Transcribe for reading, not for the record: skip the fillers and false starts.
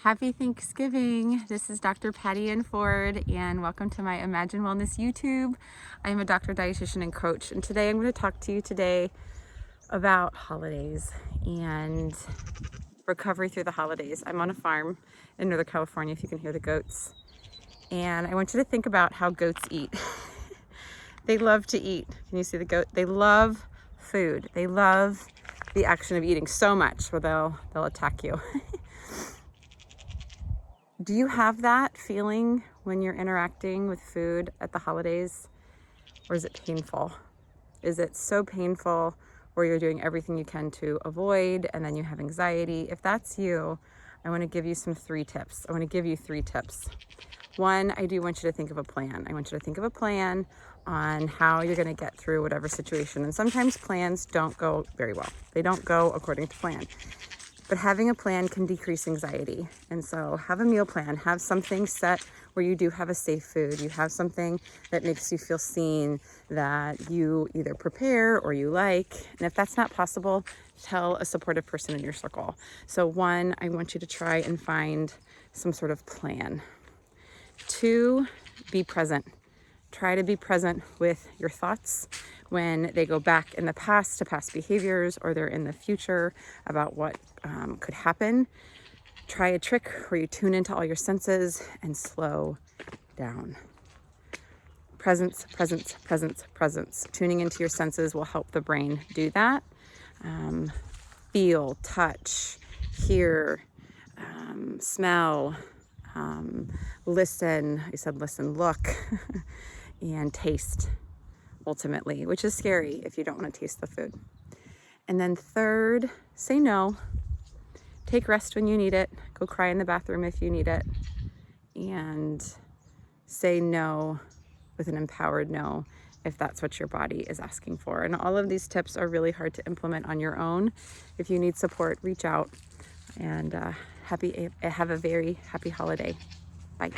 Happy Thanksgiving. This is Dr. Patty Ann Ford, and welcome to my Imagine Wellness YouTube. I am a doctor, dietitian, and coach, and today I'm going to talk to you today about holidays and recovery through the holidays. I'm on a farm in Northern California, if you can hear the goats, and I want you to think about how goats eat. They love to eat. Can you see the goat? They love food. They love the action of eating so much where they'll attack you. Do you have that feeling when you're interacting with food at the holidays? Or is it painful? Is it so painful where you're doing everything you can to avoid and then you have anxiety? If that's you, I want to give you three tips. I want to give you 3 tips. One, I do want you to think of a plan. I want you to think of a plan on how you're going to get through whatever situation. And sometimes plans don't go very well. They don't go according to plan. But having a plan can decrease anxiety. And so have a meal plan, have something set where you do have a safe food. You have something that makes you feel seen, that you either prepare or you like. And if that's not possible, tell a supportive person in your circle. So 1, I want you to try and find some sort of plan. 2, be present. Try to be present with your thoughts when they go back in the past to past behaviors or they're in the future about what could happen. Try a trick where you tune into all your senses and slow down. Presence, presence, presence, presence. Tuning into your senses will help the brain do that. Feel, touch, hear, smell, listen. I said listen, look, and taste, ultimately, which is scary if you don't want to taste the food. And then 3rd, say no. Take rest when you need it. Go cry in the bathroom if you need it. And say no with an empowered no if that's what your body is asking for. And all of these tips are really hard to implement on your own. If you need support, reach out. And have a very happy holiday. Bye.